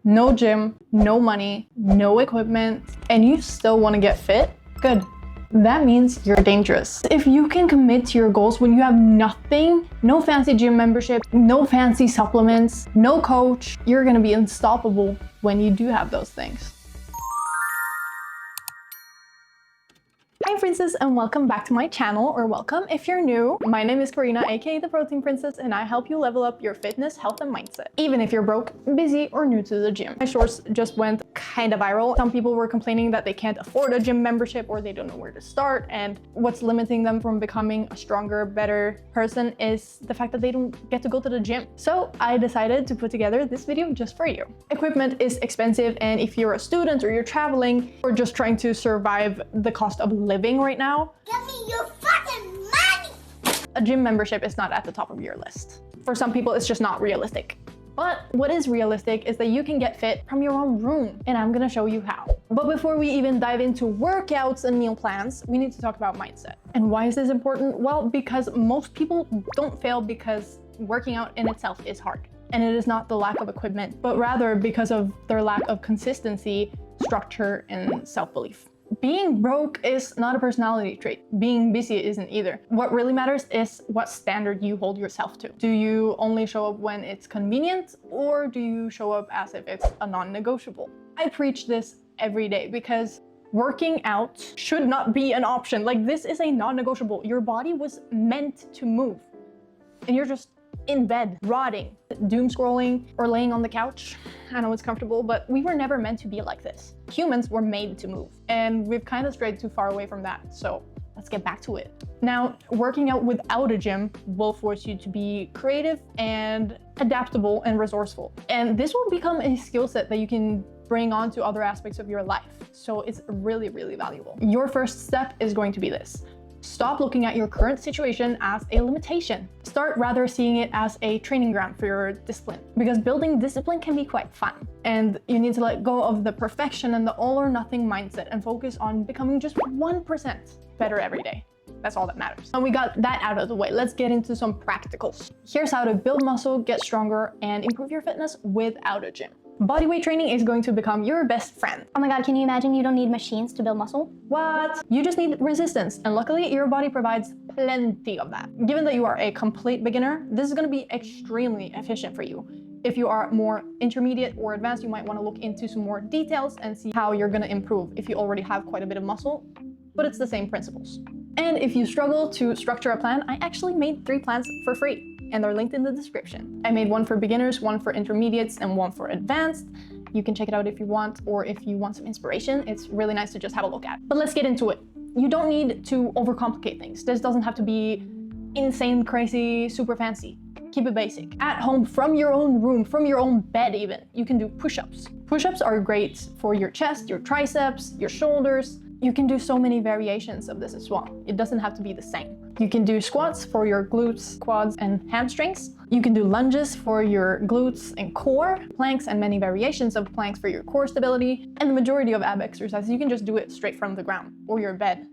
no gym, no money, no equipment, and you still want to get fit? Good. That means you're dangerous. If you can commit to your goals when you have nothing, no fancy gym membership, no fancy supplements, no coach, you're gonna be unstoppable when you do have those things. Hi princess, and welcome back to my channel, or welcome if you're new. My name is Karina, aka the Protein Princess, and I help you level up your fitness, health, and mindset, even if you're broke, busy, or new to the gym. My shorts just went kind of viral. Some people were complaining that they can't afford a gym membership or they don't know where to start, and what's limiting them from becoming a stronger, better person is the fact that they don't get to go to the gym. So I decided to put together this video just for you. Equipment is expensive, and if you're a student or you're traveling or just trying to survive the cost of living right now, give me your fucking money! A gym membership is not at the top of your list. For some people, it's just not realistic. But what is realistic is that you can get fit from your own room, and I'm gonna show you how. But before we even dive into workouts and meal plans, we need to talk about mindset. And why is this important? Well, because most people don't fail because working out in itself is hard. And it is not the lack of equipment, but rather because of their lack of consistency, structure, and self-belief. Being broke is not a personality trait. Being busy isn't either. What really matters is what standard you hold yourself to. Do you only show up when it's convenient, or do you show up as if it's a non-negotiable? I preach this every day because working out should not be an option. Like, this is a non-negotiable. Your body was meant to move, and you're just in bed, rotting, doom scrolling, or laying on the couch. I know it's comfortable, but we were never meant to be like this. Humans were made to move, and we've kind of strayed too far away from that. So let's get back to it. Now, working out without a gym will force you to be creative and adaptable and resourceful. And this will become a skill set that you can bring on to other aspects of your life. So it's really, really valuable. Your first step is going to be this. Stop looking at your current situation as a limitation. Start rather seeing it as a training ground for your discipline, because building discipline can be quite fun. And you need to let go of the perfection and the all or nothing mindset and focus on becoming just 1% better every day. That's all that matters. And we got that out of the way. Let's get into some practicals. Here's how to build muscle, get stronger, and improve your fitness without a gym. Bodyweight training is going to become your best friend. Oh my god, can you imagine you don't need machines to build muscle? What? You just need resistance, and luckily your body provides plenty of that. Given that you are a complete beginner, this is going to be extremely efficient for you. If you are more intermediate or advanced, you might want to look into some more details and see how you're going to improve if you already have quite a bit of muscle, but it's the same principles. And if you struggle to structure a plan, I actually made 3 plans for free, and they're linked in the description. I made one for beginners, one for intermediates, and one for advanced. You can check it out if you want, or if you want some inspiration. It's really nice to just have a look at. But let's get into it. You don't need to overcomplicate things. This doesn't have to be insane, crazy, super fancy. Keep it basic. At home, from your own room, from your own bed even, you can do push-ups. Push-ups are great for your chest, your triceps, your shoulders. You can do so many variations of this as well. It doesn't have to be the same. You can do squats for your glutes, quads, and hamstrings. You can do lunges for your glutes and core, planks and many variations of planks for your core stability, and the majority of ab exercises, you can just do it straight from the ground or your bed.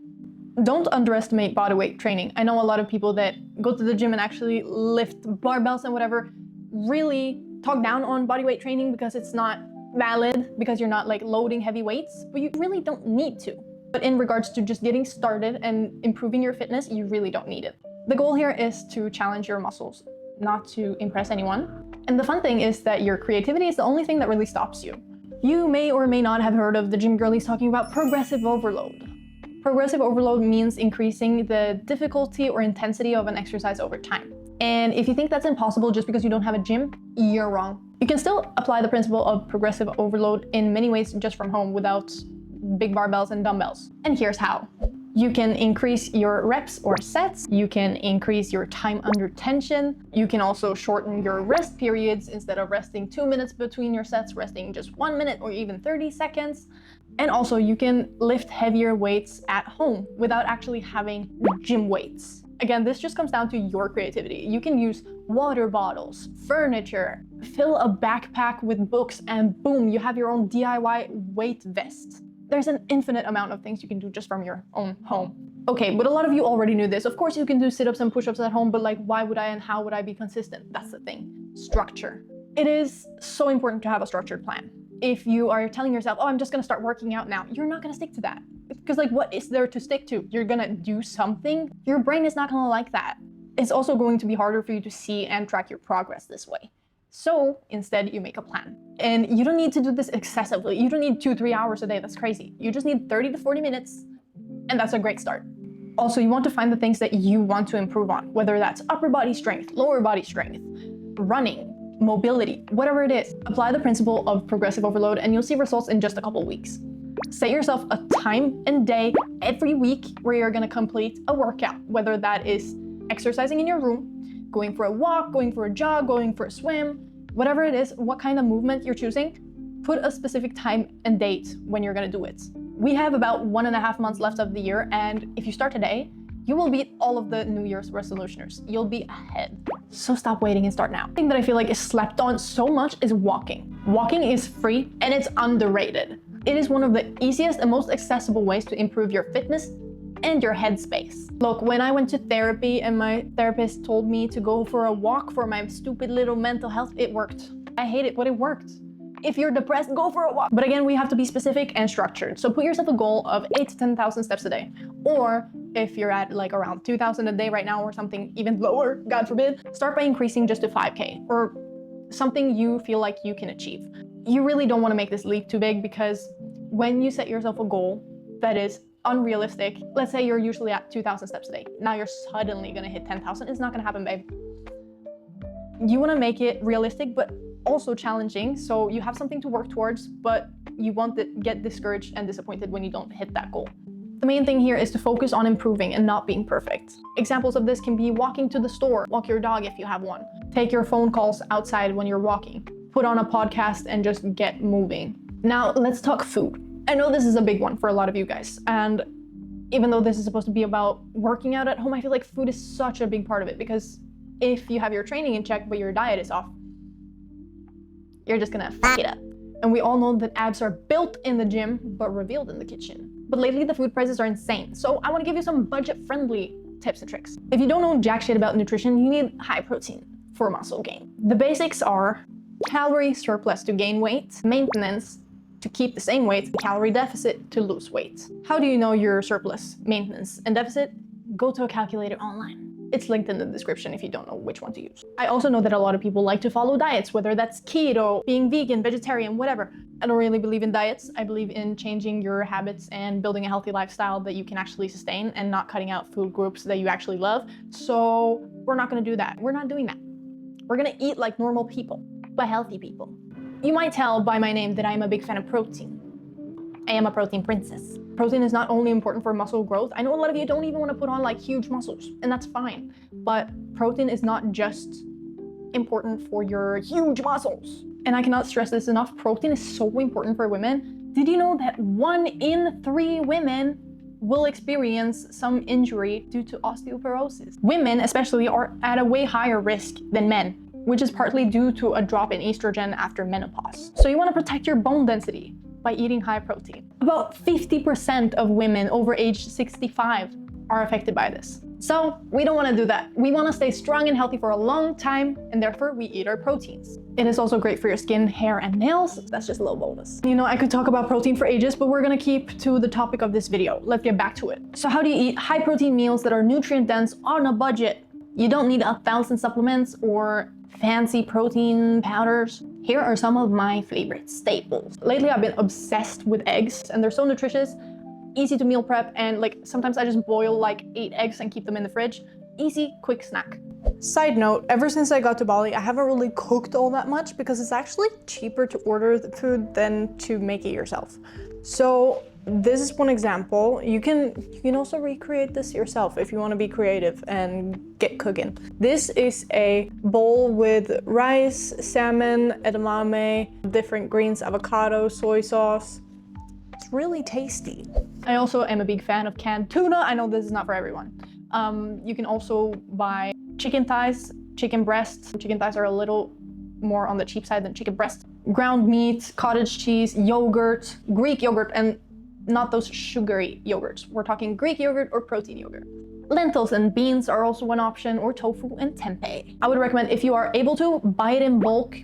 Don't underestimate bodyweight training. I know a lot of people that go to the gym and actually lift barbells and whatever really talk down on bodyweight training because it's not valid, because you're not like loading heavy weights, but you really don't need to. But in regards to just getting started and improving your fitness, you really don't need it. The goal here is to challenge your muscles, not to impress anyone. And the fun thing is that your creativity is the only thing that really stops you. You may or may not have heard of the gym girlies talking about progressive overload. Progressive overload means increasing the difficulty or intensity of an exercise over time. And if you think that's impossible just because you don't have a gym, you're wrong. You can still apply the principle of progressive overload in many ways just from home without big barbells and dumbbells. And here's how. You can increase your reps or sets. You can increase your time under tension. You can also shorten your rest periods. Instead of resting 2 minutes between your sets, resting just 1 minute or even 30 seconds. And also you can lift heavier weights at home without actually having gym weights. Again, this just comes down to your creativity. You can use water bottles, furniture, fill a backpack with books, and boom, you have your own DIY weight vest. There's an infinite amount of things you can do just from your own home. Okay, but a lot of you already knew this. Of course you can do sit-ups and push-ups at home, but like, why would I and how would I be consistent? That's the thing. Structure. It is so important to have a structured plan. If you are telling yourself, oh, I'm just gonna start working out now, you're not gonna stick to that. Because like, what is there to stick to? You're gonna do something. Your brain is not gonna like that. It's also going to be harder for you to see and track your progress this way. So instead, you make a plan. And you don't need to do this excessively. You don't need 2-3 hours a day. That's crazy. You just need 30 to 40 minutes, and that's a great start. Also, you want to find the things that you want to improve on, whether that's upper body strength, lower body strength, running, mobility, whatever it is. Apply the principle of progressive overload, and you'll see results in just a couple weeks. Set yourself a time and day every week where you're gonna complete a workout, whether that is exercising in your room, going for a walk, going for a jog, going for a swim, whatever it is, what kind of movement you're choosing, put a specific time and date when you're gonna do it. We have about 1.5 months left of the year, and if you start today, you will beat all of the New Year's resolutioners. You'll be ahead. So stop waiting and start now. The thing that I feel like is slept on so much is walking. Walking is free and it's underrated. It is one of the easiest and most accessible ways to improve your fitness and your headspace. Look, when I went to therapy and my therapist told me to go for a walk for my stupid little mental health, it worked. I hate it, but it worked. If you're depressed, go for a walk. But again, we have to be specific and structured. So put yourself a goal of 8,000 to 10,000 steps a day. Or if you're at like around 2,000 a day right now or something even lower, God forbid, start by increasing just to 5K or something you feel like you can achieve. You really don't want to make this leap too big, because when you set yourself a goal that is unrealistic, let's say you're usually at 2,000 steps a day. Now you're suddenly gonna hit 10,000. It's not gonna happen, babe. You wanna make it realistic, but also challenging, so you have something to work towards, but you won't get discouraged and disappointed when you don't hit that goal. The main thing here is to focus on improving and not being perfect. Examples of this can be walking to the store, walk your dog if you have one, take your phone calls outside when you're walking, put on a podcast and just get moving. Now let's talk food. I know this is a big one for a lot of you guys, and even though this is supposed to be about working out at home, I feel like food is such a big part of it, because if you have your training in check but your diet is off, you're just gonna fuck it up. And we all know that abs are built in the gym, but revealed in the kitchen. But lately the food prices are insane, so I wanna give you some budget-friendly tips and tricks. If you don't know jack shit about nutrition, you need high protein for muscle gain. The basics are calorie surplus to gain weight, maintenance to keep the same weight, calorie deficit to lose weight. How do you know your surplus, maintenance, and deficit? Go to a calculator online. It's linked in the description if you don't know which one to use. I also know that a lot of people like to follow diets, whether that's keto, being vegan, vegetarian, whatever. I don't really believe in diets. I believe in changing your habits and building a healthy lifestyle that you can actually sustain and not cutting out food groups that you actually love. So we're not gonna do that. We're not doing that. We're gonna eat like normal people, but healthy people. You might tell by my name that I'm a big fan of protein. I am a protein princess. Protein is not only important for muscle growth. I know a lot of you don't even want to put on like huge muscles, and that's fine. But protein is not just important for your huge muscles. And I cannot stress this enough, protein is so important for women. Did you know that 1 in 3 women will experience some injury due to osteoporosis? Women especially are at a way higher risk than men, which is partly due to a drop in estrogen after menopause. So you want to protect your bone density by eating high protein. About 50% of women over age 65 are affected by this. So we don't want to do that. We want to stay strong and healthy for a long time, and therefore we eat our proteins. It is also great for your skin, hair, and nails. That's just a little bonus. You know, I could talk about protein for ages, but we're gonna keep to the topic of this video. Let's get back to it. So how do you eat high protein meals that are nutrient dense on a budget? You don't need 1,000 supplements or fancy protein powders. Here are some of my favorite staples. Lately, I've been obsessed with eggs, and they're so nutritious, easy to meal prep, and like sometimes I just boil like 8 eggs and keep them in the fridge. Easy, quick snack. Side note, ever since I got to Bali, I haven't really cooked all that much because it's actually cheaper to order the food than to make it yourself. So this is one example. You can also recreate this yourself if you want to be creative and get cooking. This is a bowl with rice, salmon, edamame, different greens, avocado, soy sauce. It's really tasty. I also am a big fan of canned tuna. I know this is not for everyone. You can also buy chicken thighs, chicken breasts. Chicken thighs are a little more on the cheap side than chicken breasts. Ground meat, cottage cheese, yogurt, Greek yogurt, and not those sugary yogurts. We're talking Greek yogurt or protein yogurt. Lentils and beans are also one option, or tofu and tempeh. I would recommend, if you are able to, buy it in bulk,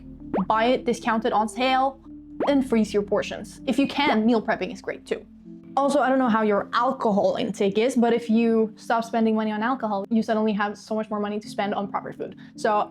buy it discounted on sale, and freeze your portions. If you can, meal prepping is great too. Also, I don't know how your alcohol intake is, but if you stop spending money on alcohol, you suddenly have so much more money to spend on proper food. So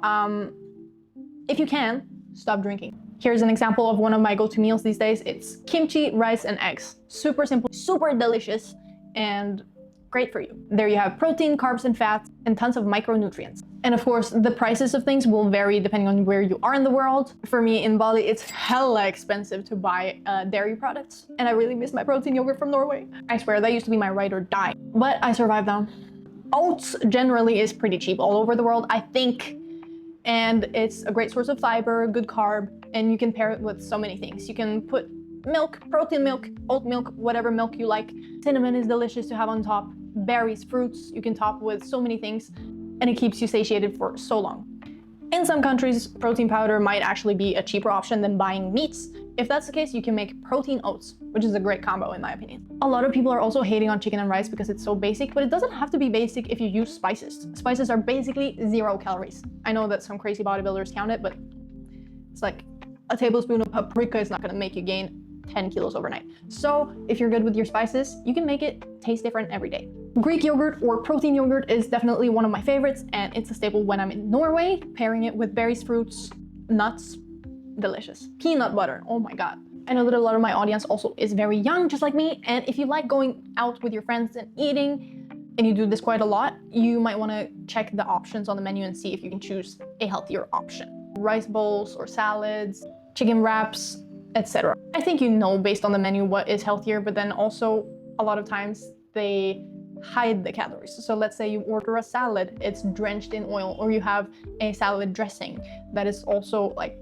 if you can, stop drinking. Here's an example of one of my go-to meals these days. It's kimchi, rice, and eggs. Super simple, super delicious, and great for you. There you have protein, carbs, and fats, and tons of micronutrients. And of course, the prices of things will vary depending on where you are in the world. For me, in Bali, it's hella expensive to buy dairy products. And I really miss my protein yogurt from Norway. I swear, that used to be my ride or die. But I survived them. Oats generally is pretty cheap all over the world, I think. And it's a great source of fiber, good carb, and you can pair it with so many things. You can put milk, protein milk, oat milk, whatever milk you like. Cinnamon is delicious to have on top. Berries, fruits, you can top with so many things, and it keeps you satiated for so long. In some countries, protein powder might actually be a cheaper option than buying meats. If that's the case, you can make protein oats, which is a great combo in my opinion. A lot of people are also hating on chicken and rice because it's so basic, but it doesn't have to be basic if you use spices. Spices are basically 0 calories. I know that some crazy bodybuilders count it, but it's like a tablespoon of paprika is not gonna make you gain 10 kilos overnight. So if you're good with your spices, you can make it taste different every day. Greek yogurt or protein yogurt is definitely one of my favorites, and it's a staple when I'm in Norway. Pairing it with berries, fruits, nuts, delicious. Peanut butter, oh my god. I know that a lot of my audience also is very young, just like me, and if you like going out with your friends and eating, and you do this quite a lot, you might want to check the options on the menu and see if you can choose a healthier option. Rice bowls or salads, chicken wraps, etc. I think you know based on the menu what is healthier, but then also a lot of times they hide the calories. So let's say you order a salad, it's drenched in oil, or you have a salad dressing that is also like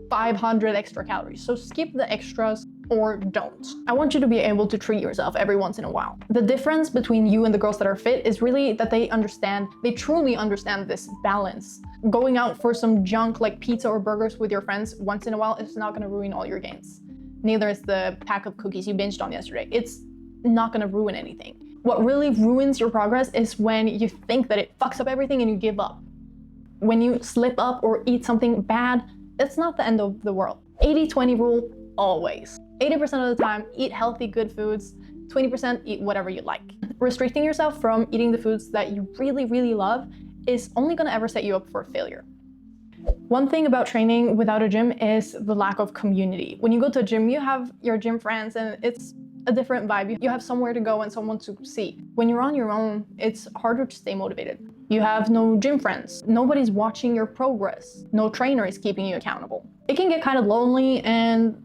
500 extra calories. So skip the extras or don't. I want you to be able to treat yourself every once in a while. The difference between you and the girls that are fit is really that they truly understand this balance. Going out for some junk like pizza or burgers with your friends once in a while is not gonna ruin all your gains. Neither is the pack of cookies you binged on yesterday. It's not gonna ruin anything. What really ruins your progress is when you think that it fucks up everything and you give up. When you slip up or eat something bad, it's not the end of the world. 80-20 rule, always. 80% of the time, eat healthy, good foods. 20% eat whatever you like. Restricting yourself from eating the foods that you really, really love is only gonna ever set you up for failure. One thing about training without a gym is the lack of community. When you go to a gym, you have your gym friends and it's a different vibe. You have somewhere to go and someone to see. When you're on your own, it's harder to stay motivated. You have no gym friends. Nobody's watching your progress. No trainer is keeping you accountable. It can get kind of lonely, and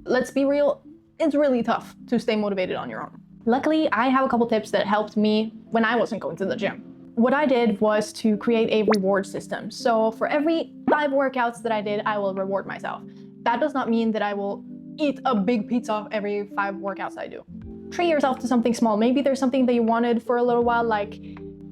let's be real, it's really tough to stay motivated on your own. Luckily, I have a couple tips that helped me when I wasn't going to the gym. What I did was to create a reward system. So for every 5 workouts that I did, I will reward myself. That does not mean that I will eat a big pizza every 5 workouts I do. Treat yourself to something small. Maybe there's something that you wanted for a little while, like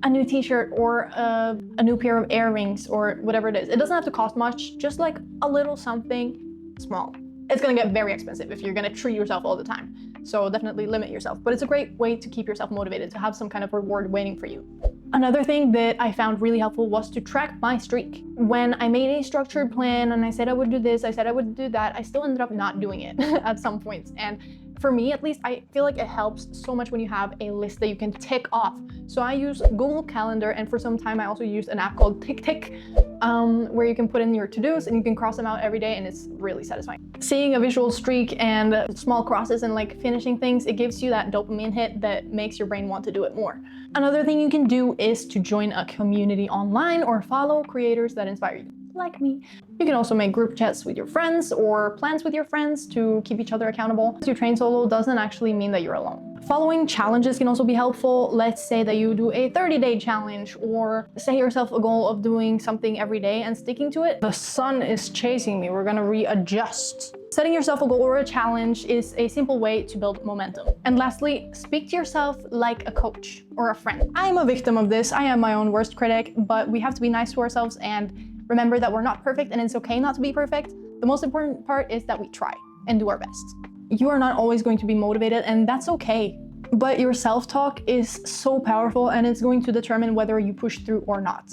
a new t-shirt or a new pair of earrings or whatever it is. It doesn't have to cost much, just like a little something small. It's gonna get very expensive if you're gonna treat yourself all the time. So definitely limit yourself, but it's a great way to keep yourself motivated, to have some kind of reward waiting for you. Another thing that I found really helpful was to track my streak. When I made a structured plan and I said I would do this, I said I would do that, I still ended up not doing it at some points. And for me, at least, I feel like it helps so much when you have a list that you can tick off. So I use Google Calendar, and for some time I also used an app called Tick, where you can put in your to-dos and you can cross them out every day, and it's really satisfying. Seeing a visual streak and small crosses and like finishing things, it gives you that dopamine hit that makes your brain want to do it more. Another thing you can do is to join a community online or follow creators that inspire you, like me. You can also make group chats with your friends or plans with your friends to keep each other accountable. If you train solo doesn't actually mean that you're alone. Following challenges can also be helpful. Let's say that you do a 30-day challenge, or set yourself a goal of doing something every day and sticking to it. The sun is chasing me, we're gonna readjust. Setting yourself a goal or a challenge is a simple way to build momentum. And lastly, speak to yourself like a coach or a friend. I'm a victim of this. I am my own worst critic, but we have to be nice to ourselves and remember that we're not perfect, and it's okay not to be perfect. The most important part is that we try and do our best. You are not always going to be motivated, and that's okay. But your self-talk is so powerful, and it's going to determine whether you push through or not.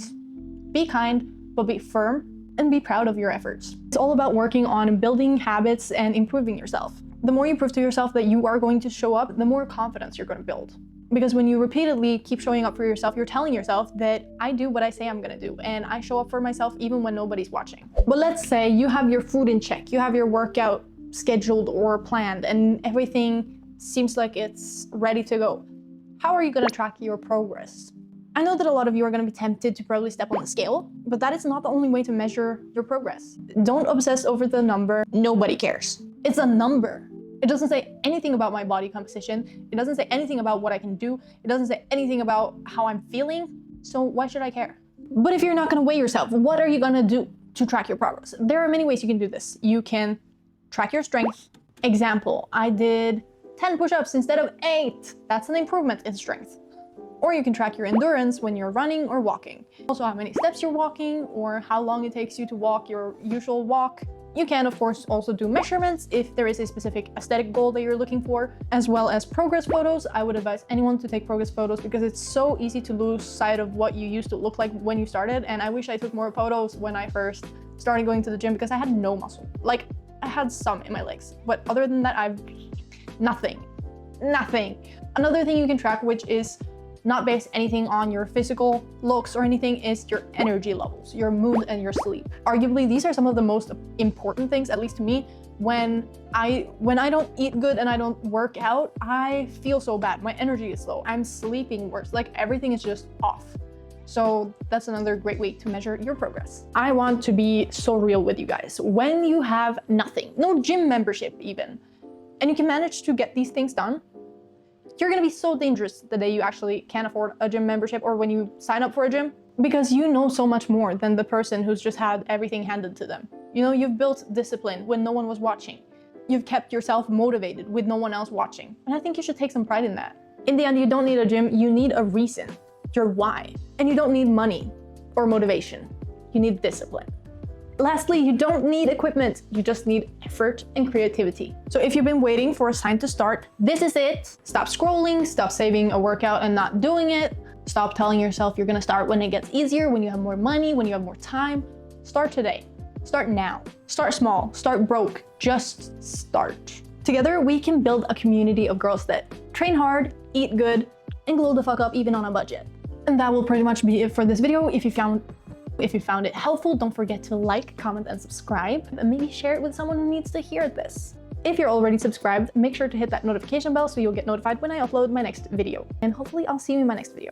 Be kind, but be firm, and be proud of your efforts. It's all about working on building habits and improving yourself. The more you prove to yourself that you are going to show up, the more confidence you're going to build. Because when you repeatedly keep showing up for yourself, you're telling yourself that I do what I say I'm gonna do, and I show up for myself even when nobody's watching. But let's say you have your food in check, you have your workout scheduled or planned, and everything seems like it's ready to go. How are you gonna track your progress? I know that a lot of you are gonna be tempted to probably step on the scale, but that is not the only way to measure your progress. Don't obsess over the number. Nobody cares. It's a number. It doesn't say anything about my body composition. It doesn't say anything about what I can do. It doesn't say anything about how I'm feeling. So why should I care? But if you're not gonna weigh yourself, what are you gonna do to track your progress? There are many ways you can do this. You can track your strength. Example, I did 10 push-ups instead of 8. That's an improvement in strength. Or you can track your endurance when you're running or walking. Also, how many steps you're walking or how long it takes you to walk your usual walk. You can, of course, also do measurements if there is a specific aesthetic goal that you're looking for, as well as progress photos. I would advise anyone to take progress photos because it's so easy to lose sight of what you used to look like when you started. And I wish I took more photos when I first started going to the gym because I had no muscle. Like, I had some in my legs, but other than that, I've nothing. Another thing you can track, which is not based anything on your physical looks or anything, is your energy levels, your mood, and your sleep. Arguably, these are some of the most important things, at least to me. When I don't eat good and I don't work out, I feel so bad. My energy is low. I'm sleeping worse. Like, everything is just off. So that's another great way to measure your progress. I want to be so real with you guys. When you have nothing, no gym membership even, and you can manage to get these things done, you're gonna be so dangerous the day you actually can't afford a gym membership or when you sign up for a gym, because you know so much more than the person who's just had everything handed to them. You know, you've built discipline when no one was watching. You've kept yourself motivated with no one else watching. And I think you should take some pride in that. In the end, you don't need a gym, you need a reason, your why. And you don't need money or motivation, you need discipline. Lastly, you don't need equipment, you just need effort and creativity. So if you've been waiting for a sign to start, this is it. Stop scrolling, stop saving a workout and not doing it. Stop telling yourself you're gonna start when it gets easier, when you have more money, when you have more time. Start today, start now. Start small, start broke, just start. Together, we can build a community of girls that train hard, eat good, and glow the fuck up even on a budget. And that will pretty much be it for this video. If you found it helpful, don't forget to like, comment, and subscribe, and maybe share it with someone who needs to hear this. If you're already subscribed, make sure to hit that notification bell so you'll get notified when I upload my next video. And hopefully I'll see you in my next video.